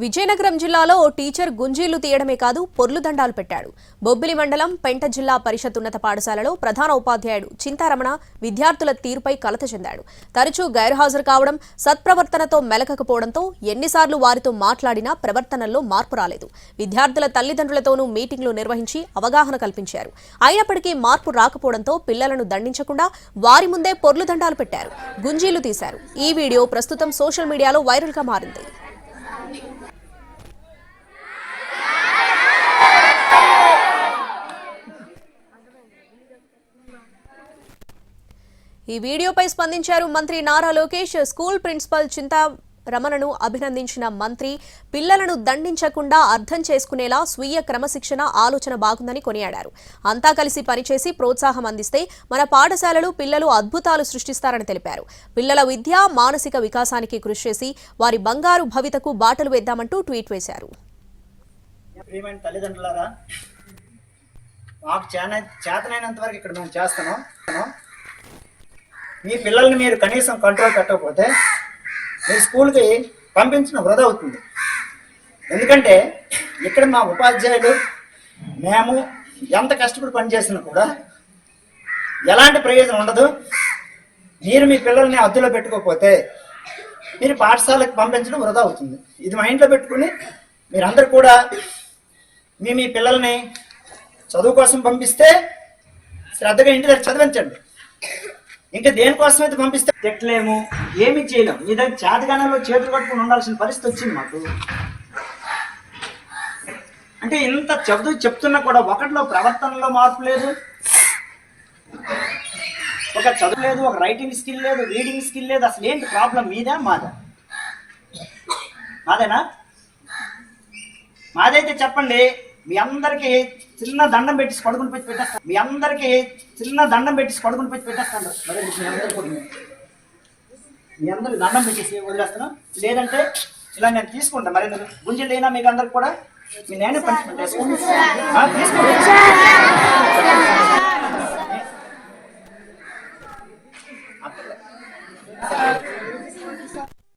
విజయనగరం జిల్లాలో ఓ టీచర్ గుంజీలు తీయడమే కాదు పొర్లు దండాలు పెట్టాడు. బొబ్బిలి మండలం పెంట జిల్లా పరిషత్ ఉన్నత పాఠశాలలో ప్రధాన ఉపాధ్యాయుడు చింతారమణ విద్యార్థుల తీరుపై కలత చెందాడు. తరచూ గైర్హాజరు కావడం, సత్ప్రవర్తనతో మెలకకపోవడంతో ఎన్నిసార్లు వారితో మాట్లాడినా ప్రవర్తనల్లో మార్పు రాలేదు. విద్యార్థుల తల్లిదండ్రులతోనూ మీటింగ్లు నిర్వహించి అవగాహన కల్పించారు. అయినప్పటికీ మార్పు రాకపోవడంతో పిల్లలను దండించకుండా వారి ముందే పొర్లు దండాలు పెట్టారు, గుంజీలు తీశారు. ఈ వీడియో ప్రస్తుతం సోషల్ మీడియాలో వైరల్ గా మారింది. ఈ వీడియోపై స్పందించారు మంత్రి నారా లోకేష్. స్కూల్ ప్రిన్సిపల్ చింతారమణను అభినందించిన మంత్రి పిల్లలను దండించకుండా అర్థం చేసుకునేలా స్వీయ క్రమశిక్షణ ఆలోచన బాగుందని కొనియాడారు. అంతా కలిసి పనిచేసి ప్రోత్సాహం అందిస్తే మన పాఠశాలలు పిల్లలు అద్భుతాలు సృష్టిస్తారని తెలిపారు. పిల్లల విద్య, మానసిక వికాసానికి కృషి చేసి వారి బంగారు భవితకు బాటలు వేద్దామంటూ ట్వీట్ వేశారు. చేతనైనంత వరకు ఇక్కడ మేము చేస్తున్నాం. మీ పిల్లల్ని మీరు కనీసం కంట్రోల్ పెట్టకపోతే మీరు స్కూల్కి పంపించడం వృధా అవుతుంది. ఎందుకంటే ఇక్కడ మా ఉపాధ్యాయులు మేము ఎంత కష్టపడి పనిచేసినా కూడా ఎలాంటి ప్రయోజనం ఉండదు. మీరు మీ పిల్లల్ని అద్దులో పెట్టుకోకపోతే మీరు పాఠశాలకు పంపించడం వృధా అవుతుంది. ఇది మైండ్లో పెట్టుకుని మీరందరూ కూడా మీ పిల్లల్ని చదువు కోసం పంపిస్తే శ్రద్ధగా ఇంటి దగ్గర చదివించండి. ఇంకా దేనికోసం అయితే పంపిస్తే తిట్టలేము, ఏమి చేయలేము. మీ దగ్గర చేతగానంలో చేతులు కట్టుకుని ఉండాల్సిన పరిస్థితి వచ్చింది మాకు. అంటే ఇంత చెప్తున్నా కూడా ఒకటిలో ప్రవర్తనలో మార్పు లేదు, ఒక చదువు లేదు, ఒక రైటింగ్ స్కిల్ లేదు, రీడింగ్ స్కిల్ లేదు. అసలు ఏంటి ప్రాబ్లం? మీదా మాదా? మాదేనా? మాదైతే చెప్పండి. మీ అందరికి చిన్న దండం పెట్టి కొడుకుని పెట్టి పెట్టేస్తాను. మీ అందరికి చిన్న దండం పెట్టి కొడుకుని పెట్టి పెట్టేస్తాను. మరి మీ అందరికి దండం పెట్టేసి వదిలేస్తాను. లేదంటే ఇలా నేను తీసుకుంటాను. మరి గుంజలు అయినా మీకు అందరికి కూడా మీ నేను పనిష్మెంట్ తీసుకుంటాను.